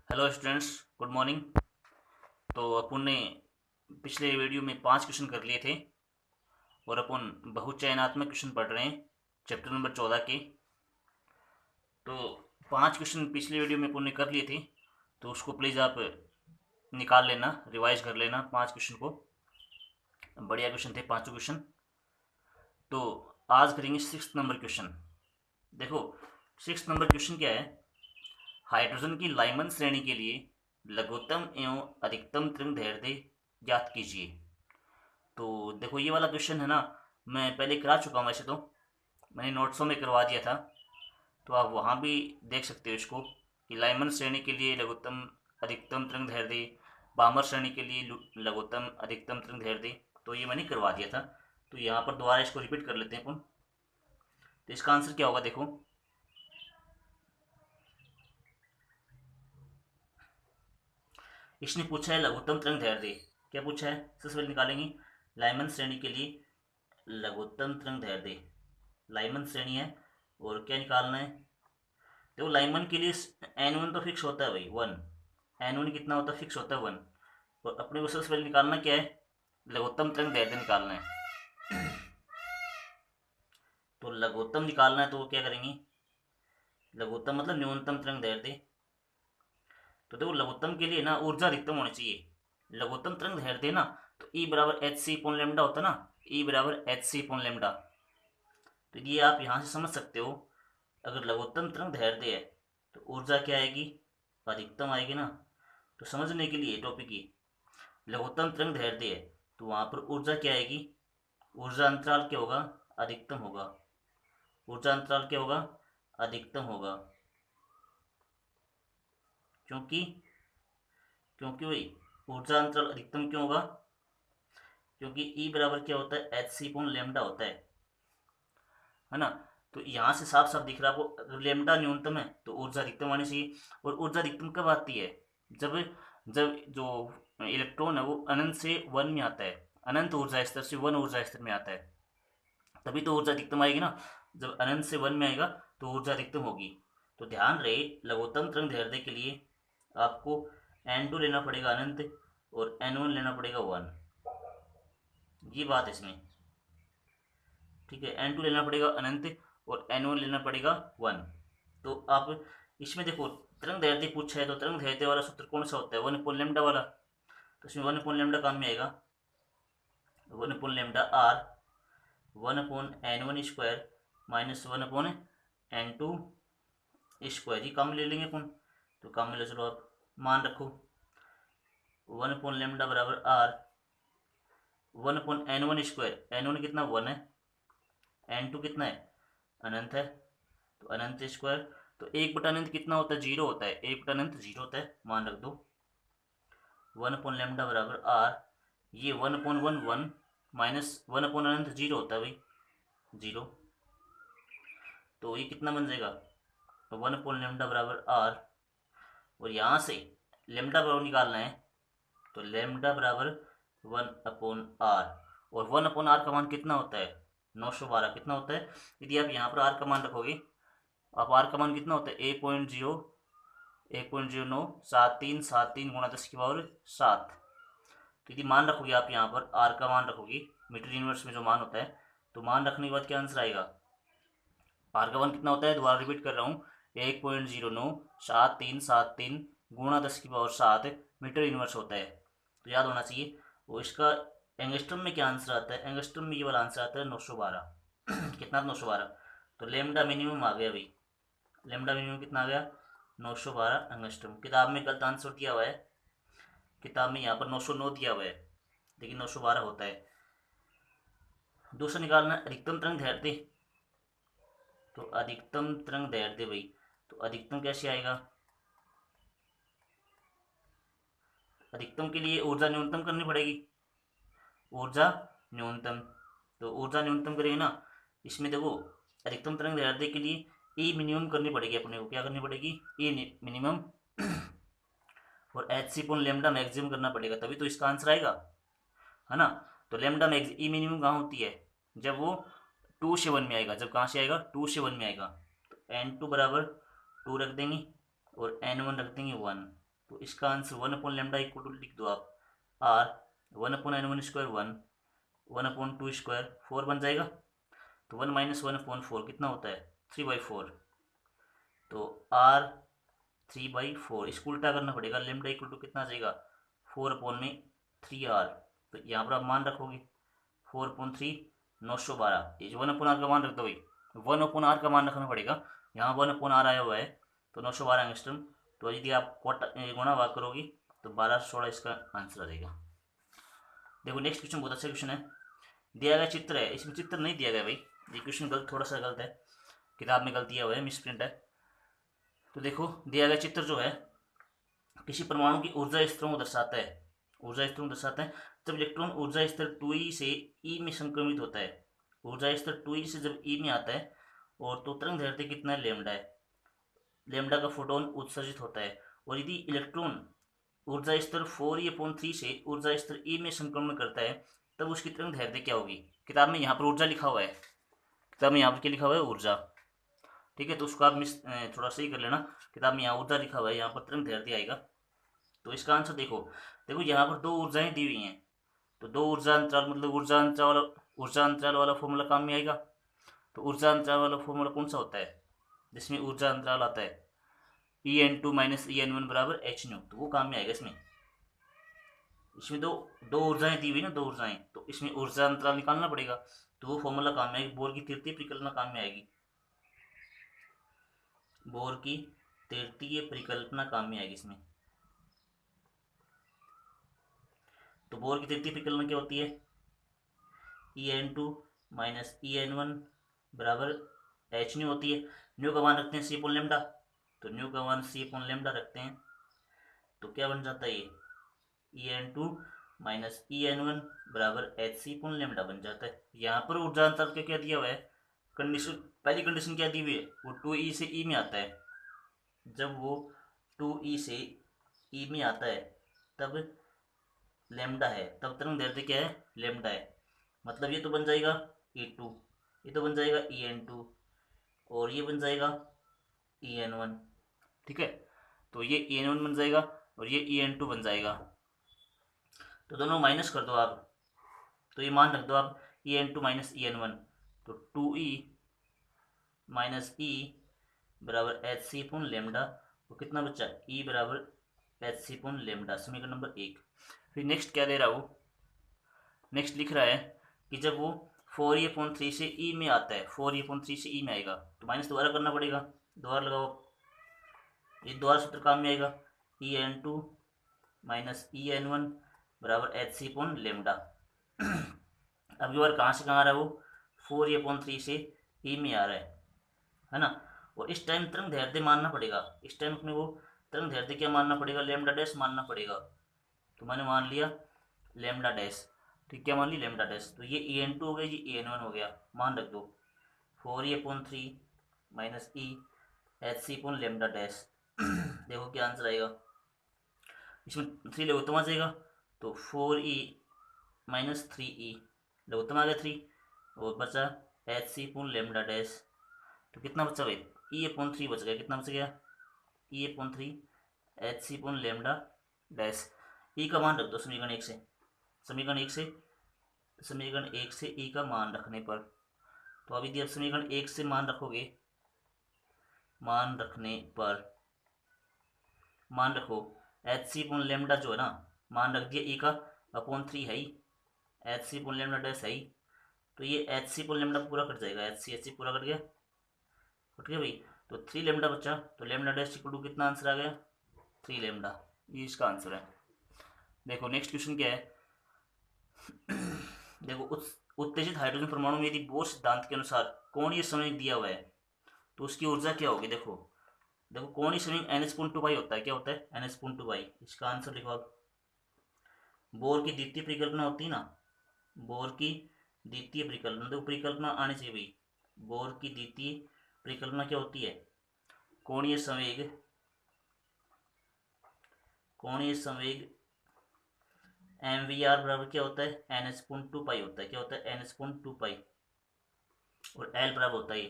Hello students, good morning. तो अपन ने पिछले वीडियो में 5 क्वेश्चन कर लिए थे और अपन बहुचयनात्मक क्वेश्चन पढ़ रहे हैं चैप्टर नंबर 14 के। तो 5 क्वेश्चन पिछले वीडियो में अपन ने कर लिए थे, तो उसको प्लीज़ आप निकाल लेना, रिवाइज कर लेना 5 क्वेश्चन को। बढ़िया क्वेश्चन थे पाँचों क्वेश्चन। तो आज करेंगे 6 नंबर क्वेश्चन। देखो, 6 नंबर क्वेश्चन क्या है। हाइड्रोजन की लाइमन श्रेणी के लिए लघुत्तम एवं अधिकतम तरंग दैर्ध्य ज्ञात कीजिए। तो देखो, ये वाला क्वेश्चन है ना, मैं पहले करा चुका हूँ। वैसे तो मैंने नोट्सों में करवा दिया था, तो आप वहाँ भी देख सकते हो इसको कि लाइमन श्रेणी के लिए लघुत्तम अधिकतम तरंग दैर्ध्य, बामर श्रेणी के लिए लघुत्तम अधिकतम तरंग दैर्ध्य, तो ये मैंने करवा दिया था। तो यहाँ पर दोबारा इसको रिपीट कर लेते हैं अपन। तो इसका आंसर क्या होगा, देखो। इसने पूछा है लघुत्तम तरंग दैर्ध्य। क्या पूछा है, सबसे पहले निकालेंगे लाइमन श्रेणी के लिए लघुत्तम तरंग दैर्ध्य। लाइमन श्रेणी है और क्या निकालना है। देखो, लाइमन के लिए N1 तो फिक्स होता है भाई, 1। N1 कितना होता है, फिक्स होता है 1। और अपने को सबसे पहले निकालना क्या है, लघुत्तम तरंग दैर्ध्य निकालना है। तो लघुत्तम निकालना है, तो वो क्या करेंगे, लघुत्तम मतलब न्यूनतम तरंग दैर्ध्य। तो देखो, लघुत्तम के लिए ना ऊर्जा अधिकतम होनी चाहिए। लघुत्तम तरंग दैर्ध्य ना, तो E बराबर एच सी अपॉन लेमडा होता है ना, E बराबर एच सी अपॉन लेमडा। तो ये आप यहाँ से समझ सकते हो, अगर लघुत्तम तरंग दैर्ध्य है तो ऊर्जा क्या आएगी, अधिकतम आएगी ना। तो समझने के लिए टॉपिक की लघुत्तम तरंग दैर्ध्य है, तो वहाँ पर ऊर्जा क्या आएगी, ऊर्जा अंतराल क्या होगा, अधिकतम होगा। ऊर्जा अंतराल क्या होगा, अधिकतम होगा। क्योंकि क्योंकि वही ऊर्जा अंतराल अधिकतम क्यों होगा, क्योंकि ई बराबर क्या होता है, एच सी अपॉन लेमडा होता है ना। तो यहाँ से साफ साफ दिख रहा है आपको, अगर लेमडा न्यूनतम है तो ऊर्जा अधिकतम आनी चाहिए। और ऊर्जा अधिकतम कब आती है, जब जब जो इलेक्ट्रॉन है वो अनंत से वन में आता है, अनंत ऊर्जा स्तर से वन ऊर्जा स्तर में आता है, तभी तो ऊर्जा अधिकतम आएगी ना। जब अनंत से वन में आएगा तो ऊर्जा अधिकतम होगी। तो ध्यान रहे, लघुत्तम तरंग दैर्ध्य के लिए आपको N2 लेना पड़ेगा अनंत, और N1 लेना पड़ेगा 1। ये बात है इसमें, ठीक है। N2 लेना पड़ेगा अनंत और N1 लेना पड़ेगा 1। तो आप इसमें देखो, तरंग दैर्ध्य पूछा है तो तरंग दैर्ध्य वाला सूत्र कौन सा होता है, 1/λ वाला। तो इसमें 1/λ काम में आएगा, 1/λ r 1/N1² minus 1/N2 square. ये काम ले लेंगे अपन, तो काम में ले चलो, आप मान रखो 1/λ बराबर r 1/N1²। N1 कितना, 1 है। N2 कितना है, अनंत है, तो अनंत स्क्वायर। तो 1/अनंत कितना होता है, 0 होता है। 1/अनंत 0 होता है, मान रख दो। 1/λ बराबर r, ये 1/1 1 माइनस 1/अनंत 0 होता है भाई, 0। तो ये कितना बन जाएगा, 1/λ बराबर r। और यहाँ से लेमडा बराबर निकालना है, तो लेमडा बराबर 1/r। और 1/r का मान कितना होता है, 912 कितना होता है। यदि आप यहाँ पर r का मान रखोगे, आप r का मान कितना होता है, 1.07373 गुणा 10⁻7। तो यदि मान रखोगे आप यहाँ पर r का मान रखोगे, मीटर इनवर्स में जो मान होता है, तो मान रखने के बाद क्या आंसर आएगा, r का मान कितना होता है, दोबारा रिपीट कर रहा हूँ, 1.09373 गुणा 10⁻7 मीटर इनवर्स होता है। तो याद होना चाहिए। वो इसका एंगस्ट्रम में क्या आंसर आता है, एंगस्ट्रम में ये वाला आंसर आता है 912। कितना, 912। तो लेमडा मिनिमम आ गया भाई, लेमडा मिनिमम कितना आ गया, 912 एंगस्ट्रम। किताब में गलत आंसर दिया हुआ है, किताब में यहाँ पर 909 दिया हुआ है, लेकिन 912 होता है। दूसरा निकालना अधिकतम तरंग दैर्ध्य। तो अधिकतम तरंग दैर्ध्य भाई, तो अधिकतम कैसे आएगा, अधिकतम के लिए ऊर्जा न्यूनतम करनी पड़ेगी, ऊर्जा न्यूनतम। तो ऊर्जा न्यूनतम करेंगे ना, इसमें देखो अधिकतम तरंग दैर्ध्य के लिए ई मिनिमम करनी पड़ेगी अपने को, क्या करनी पड़ेगी, ई मिनिमम। और H C upon lambda maximum करना पड़ेगा, तभी तो इसका आंसर आएगा, है ना। तो लेमडा मैक्स ई मिनिमम कहाँ होती है, जब वो 2 से 1 में आएगा। जब कहाँ से आएगा, 2 से 1 में आएगा। तो N2 बराबर 2 रख देंगे और N1 रख देंगे 1। तो इसका आंसर 1/λ इक्वल टू लिख दो आप आर 1/n1² 1/2² 4 बन जाएगा। तो 1 - 1/4 कितना होता है 3/4। तो आर 3/4 इसको उल्टा करना पड़ेगा, लेमडा इक्वल टू कितना आ जाएगा 4/3r। तो यहाँ पर आप मान रखोगे 4/3 912। ये 1/r का मान रख दो भाई, 1/r का मान रखना पड़ेगा। यहाँ 1/r आया हुआ है तो 912 एंगस्ट्रम। तो यदि आप गुणा भाग करोगे तो 1216 इसका आंसर आ जाएगा। देखो नेक्स्ट क्वेश्चन बहुत अच्छा क्वेश्चन है। दिया गया चित्र है, इसमें चित्र नहीं दिया गया भाई, ये क्वेश्चन थोड़ा सा गलत है, किताब में गलती हुआ है, मिस प्रिंट है। तो देखो दिया गया चित्र जो है किसी परमाणु की ऊर्जा स्तरों को दर्शाता है। ऊर्जा स्तरों को दर्शाता है जब इलेक्ट्रॉन ऊर्जा स्तर 2e से e में संक्रमित होता है। ऊर्जा स्तर 2e से जब e में आता है और तो तरंग दैर्ध्य कितना है लेमडा है। लेमडा का फोटोन उत्सर्जित होता है। और यदि इलेक्ट्रॉन ऊर्जा स्तर 4e/3 से ऊर्जा स्तर e में संक्रमण करता है तब उसकी तरंग दैर्ध्य क्या होगी। किताब में यहाँ पर ऊर्जा लिखा हुआ है, किताब में यहाँ पर क्या लिखा हुआ है ऊर्जा, ठीक है। तो उसको आप थोड़ा सही कर लेना, किताब में यहाँ ऊर्जा लिखा हुआ है, यहाँ पर तरंग दैर्ध्य आएगा। तो इसका आंसर देखो, देखो यहाँ पर दो ऊर्जाएं दी हुई हैं, तो दो ऊर्जा अंतराल मतलब ऊर्जा अंतराल वाला फॉर्मूला काम में आएगा। तो ऊर्जा अंतराल वाला फॉर्मूला कौन सा होता है जिसमें ऊर्जा अंतराल आता है En2 - En1 बराबर hν, तो वो काम में आएगा। इसमें दो ऊर्जाएं दी हुई ना, दो ऊर्जाएं, तो इसमें ऊर्जा अंतराल निकालना पड़ेगा, तो वो फॉर्मूला काम में आएगी। बोर की तृतीय परिकल्पना काम में आएगी, बोर की तृतीय परिकल्पना काम में आएगी इसमें। तो बोर की तृतीय परिकल्पना क्या होती है En2 - En1 बराबर hν होती है। न्यू का मान रखते हैं c/λ, तो न्यू का मान c/λ रखते हैं, तो क्या बन जाता है ये En2 - En1 बराबर hc/λ बन जाता है। यहाँ पर ऊर्जा अंतर क्या दिया हुआ है, कंडीशन पहली कंडीशन क्या दी हुई है, वो 2e से e में आता है। जब वो 2e से e में आता है तब लेमडा है, तब तरंग दैर्ध्य क्या है लेमडा है। मतलब ये तो बन जाएगा E2, ये तो बन जाएगा En2 और ये बन जाएगा En1, ठीक है। तो ये En1 बन जाएगा और ये En2 बन जाएगा। तो दोनों माइनस कर दो आप, तो ये मान रख दो आप En2 - En1, तो 2e - e बराबर hc/λ। तो कितना बच्चा e बराबर hc/λ, समीकरण नंबर 1। फिर नेक्स्ट क्या दे रहा है वो, नेक्स्ट लिख रहा है कि जब वो 4e/3 से e में आता है, 4e/3 से e में आएगा तो माइनस दोबारा करना पड़ेगा, दोबारा लगाओ, ये दोबारा सूत्र काम में आएगा En2 - En1 बराबर hc/λ। अब की बार कहाँ से कहाँ आ रहा है वो 4e/3 से e में आ रहा है ना। और इस टाइम तरंग दैर्ध्य मानना पड़ेगा, इस टाइम अपने को तरंग दैर्ध्य क्या मानना पड़ेगा लेमडा डैश मानना पड़ेगा। तो मैंने मान लिया लेमडा डैश, ठीक, क्या मान ली लेमडा डैश। तो ये En2 हो गया, ये En1 हो गया, मान रख दो 4e/3 - e hc/λ डैश। देखो क्या आंसर आएगा, इसमें 3 लघुत्तम आ जाएगा, तो 4e - 3e लघुत्तम आ गया 3 और बचा hc/λ डैश। तो कितना बचा भाई e/3 बच गया, कितना बच गया e/3 hc/λ डैश। e का मान रख दो समीकरण 1 से, समीकरण 1 से e का मान रखने पर। तो अभी यदि आप समीकरण 1 से मान रखोगे, मान रखने पर मान रखो hc/λ जो है ना, मान रख दिया e का /3 है ही, hc/λ डैश है ही, तो ये hc/λ पूरा कट जाएगा, hc पूरा कट गया, उठ गया भाई। तो 3λ बचा, तो लेमडा डैश इक्वल टू कितना आंसर आ गया 3λ, ये इसका आंसर है। देखो नेक्स्ट क्वेश्चन क्या है, देखो उत्तेजित हाइड्रोजन परमाणु में यदि बोर सिद्धांत के अनुसार कोणीय संवेग दिया हुआ है तो उसकी ऊर्जा क्या होगी। देखो देखो कोणीय संवेग NH/2π होता है, क्या होता है NH/2π। इसका आंसर लिखो आप, बोर की द्वितीय परिकल्पना होती है ना, बोर की द्वितीय परिकल्पना, देखो परिकल्पना आनी चाहिए भाई। बोर की द्वितीय परिकल्पना क्या होती है कोणीय संवेग, कोणीय संवेग mvr बराबर क्या होता है NH/2π होता है, क्या होता है NH/2π, और L बराबर होता है,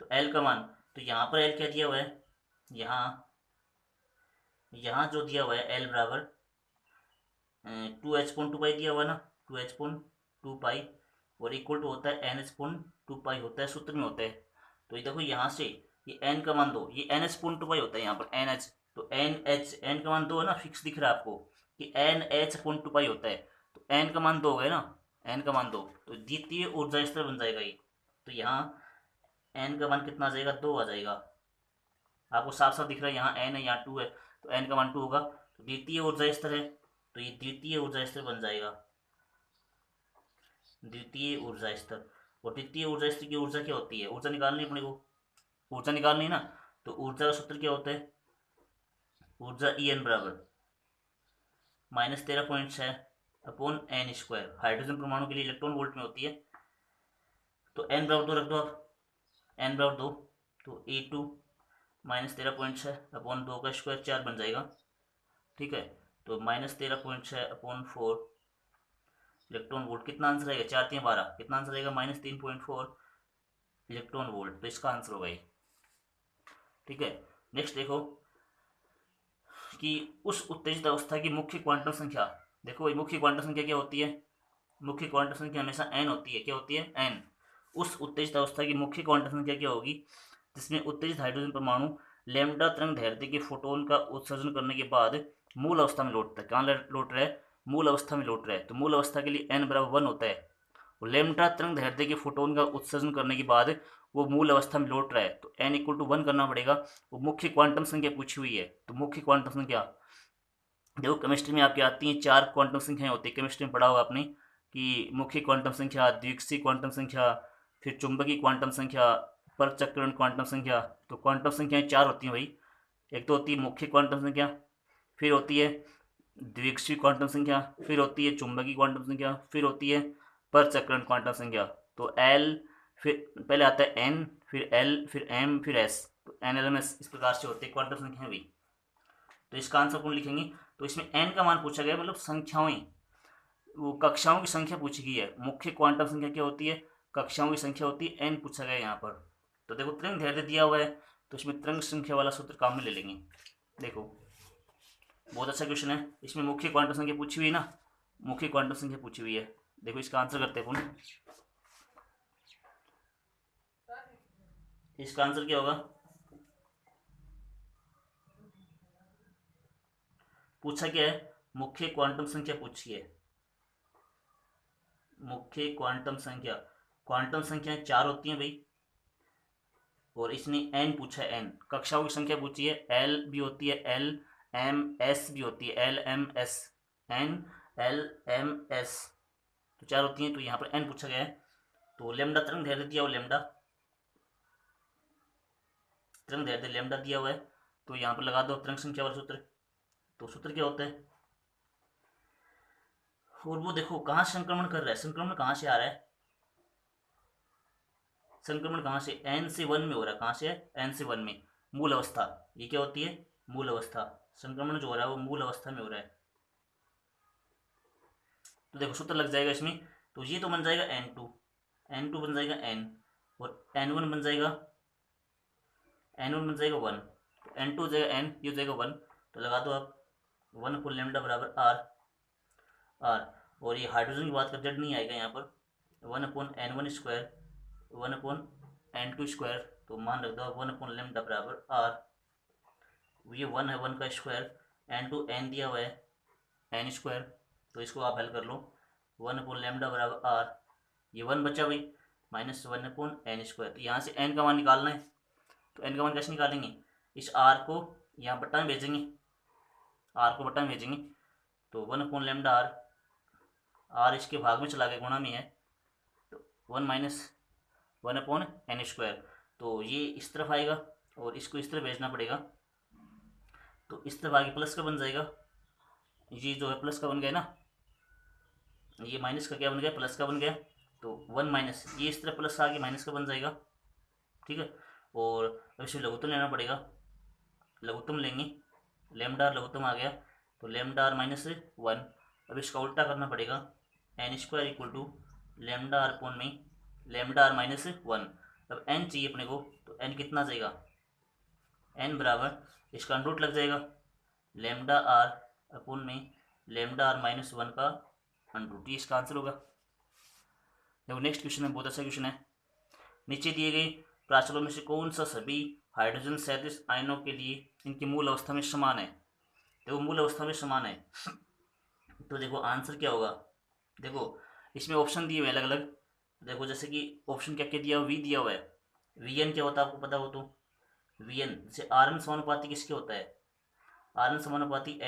तो L का मान, तो यहाँ पर L क्या दिया हुआ है, यहाँ जो दिया हुआ है एल बराबर 2h/2 दिया हुआ है ना, 2h/2 और इक्वल टू होता है NH/2 होता है, सूत्र में होता है। तो ये देखो यहाँ से ये n का मान 2, ये NH/2 होता है यहाँ पर NH, तो NH n का मान 2 है ना, फिक्स दिख रहा है आपको कि NH/2 होता है। तो n का मान 2 हो गया ना, n का मान 2, तो द्वितीय ऊर्जा स्तर बन जाएगा ये। तो यहाँ n का मान कितना आ जाएगा, 2 आ जाएगा। आपको साफ साफ दिख रहा है यहाँ n है, यहाँ 2 है, तो n का मान 2 होगा। तो द्वितीय ऊर्जा स्तर है, तो ये द्वितीय ऊर्जा स्तर बन जाएगा, द्वितीय ऊर्जा स्तर। और द्वितीय ऊर्जा स्तर की ऊर्जा क्या होती है, ऊर्जा निकालनी अपने को, ऊर्जा निकालनी है ना। तो ऊर्जा का सूत्र क्या होता है, ऊर्जा En बराबर -13.6/n²। हाइड्रोजन परमाणु के लिए इलेक्ट्रॉन वोल्ट में होती है। तो n बराबर 2 रख दो आप, n बराबर 2, तो E2 -13.6/2 4 बन जाएगा। ठीक है, तो -13.6/4 इलेक्ट्रॉन वोल्ट। कितना आंसर आएगा, 4 3 12, कितना आंसर आएगा, -3.4 इलेक्ट्रॉन वोल्ट। तो इसका आंसर होगा ये। ठीक है, नेक्स्ट देखो कि उस उत्तेजित अवस्था की मुख्य क्वांटम संख्या। देखो ये मुख्य क्वांटम संख्या क्या होती है, मुख्य क्वांटम संख्या हमेशा n होती है। क्या होती है, n। उस उत्तेजित अवस्था की मुख्य क्वांटम संख्या क्या होगी, जिसमें उत्तेजित हाइड्रोजन परमाणु लैम्डा तरंग दैर्ध्य के फोटोन का उत्सर्जन करने के बाद मूल अवस्था में लौटता है। कहाँ लौट रहा है, मूल अवस्था में लौट रहा है। तो मूल अवस्था के लिए n बराबर 1 होता है। लैम्डा तरंग दैर्ध्य के फोटोन का उत्सर्जन करने के बाद वो मूल अवस्था में लौट रहा है, तो n = 1 करना पड़ेगा। वो मुख्य क्वांटम संख्या पूछी हुई है, तो मुख्य क्वांटम संख्या देखो केमिस्ट्री में आपकी आती हैं 4 क्वांटम संख्याएं होती है। केमिस्ट्री में पढ़ा होगा आपने कि मुख्य क्वांटम संख्या, द्विकसीय क्वांटम संख्या, फिर चुंबकीय क्वांटम संख्या, परचक्रण क्वांटम संख्या। तो क्वांटम संख्याएं 4 होती हैं भाई। एक तो होती है मुख्य क्वांटम संख्या, फिर होती है द्विकसीय क्वांटम संख्या, फिर होती है चुंबकीय क्वांटम संख्या, फिर होती है परचक्रण क्वांटम संख्या। तो L, फिर पहले आता है N, फिर L, फिर M, फिर S। तो NLMS इस प्रकार से होते हैं क्वांटम संख्या भी। तो इसका आंसर कौन लिखेंगे, तो इसमें n का मान पूछा गया, मतलब संख्याएं, वो कक्षाओं की संख्या पूछी गई है। मुख्य क्वांटम संख्या क्या होती है, कक्षाओं की संख्या होती है, n पूछा गया यहाँ पर। तो देखो तरंग दैर्ध्य दिया हुआ है, तो इसमें तरंग संख्या वाला सूत्र काम में ले लेंगे। देखो बहुत अच्छा क्वेश्चन है, इसमें मुख्य क्वांटम संख्या पूछी हुई है ना, मुख्य क्वांटम संख्या पूछी हुई है। देखो इसका आंसर करते हैं अपन। इसका आंसर क्या होगा, पूछा क्या है, मुख्य क्वांटम संख्या पूछी है, मुख्य क्वांटम संख्या। क्वांटम संख्याएं 4 होती हैं भाई, और इसने n पूछा है, n कक्षाओं की संख्या पूछी है। l भी होती है, l m s भी होती है, l m s, n l m s, तो 4 होती हैं। तो यहाँ पर n पूछा गया है। तो लेमडा तरंग दैर्ध्य दिया हुआ, लेमडा तरंग दैर्ध्य लेमडा दिया हुआ है, तो यहाँ पर लगा दो तरंग संख्या वाला सूत्र। तो सूत्र क्या होता है, और वो देखो कहाँ से संक्रमण कर रहा है, संक्रमण कहाँ से आ रहा है, संक्रमण कहाँ से, n से 1 में हो रहा है। कहाँ से है, n से 1 में, मूल अवस्था। ये क्या होती है, मूल अवस्था। संक्रमण जो हो रहा है वो मूल अवस्था में हो रहा है। तो देखो सूत्र लग जाएगा इसमें, तो ये तो बन जाएगा n2, n2 बन जाएगा n, और n1 बन जाएगा, n1 बन जाएगा 1, तो n2 हो जाएगा n, ये हो जाएगा 1। तो लगा दो आप 1/λ बराबर r। और ये हाइड्रोजन की बात कर, जेड नहीं आएगा यहाँ पर, 1/n1², 1/n2²। तो मान रख दो 1/λ बराबर r। ये 1 है, 1 का स्क्वायर, n2 n दिया हुआ है, n²। तो इसको आप हल कर लो, 1/λ बराबर r। ये 1 बचा भाई, -1/n²। तो यहाँ से n का मान निकालना है। तो n का मान कैसे निकालेंगे, इस r को यहाँ बट्टा में भेजेंगे, r को बट्टा में भेजेंगे। तो 1/λ r, r इसके भाग में चला गया, गुणा में है, तो 1 - 1/n²। तो ये इस तरफ आएगा और इसको इस तरफ भेजना पड़ेगा। तो इस तरफ आगे प्लस का बन जाएगा, ये जो है प्लस का बन गया ना, ये माइनस का क्या बन गया, प्लस का बन गया। तो 1 - ये इस तरफ प्लस आगे माइनस का बन जाएगा। ठीक है, और अब इसमें लघुत्तम लेना पड़ेगा, लघुत्तम लेंगे, लेमडा लघुत्तम आ गया, तो लेमडा r -1। अब इसका उल्टा करना पड़ेगा, n² = लेमडा r अपॉन में लेमडा r -1। अब n चाहिए अपने को, तो n कितना जाएगा, n बराबर इसका अंडर रूट लग जाएगा, लेमडा आर अपूर्ण में लेमडा आर -1 का √t इसका आंसर होगा। देखो नेक्स्ट क्वेश्चन है, बहुत अच्छा क्वेश्चन है। नीचे दिए गए प्राचलों में से कौन सा सभी हाइड्रोजन सदृश आयनों के लिए इनकी मूल अवस्था में समान है? देखो मूल अवस्था में समान है तो देखो आंसर क्या होगा। देखो इसमें ऑप्शन दिए हुए अलग अलग। देखो जैसे कि ऑप्शन क्या क्या दिया हुआ, वी दिया हुआ है। वी एन क्या होता है आपको पता हो तो? वी एन जैसे आर एन समानुपाती किसके होता है? आर एन समानुपाती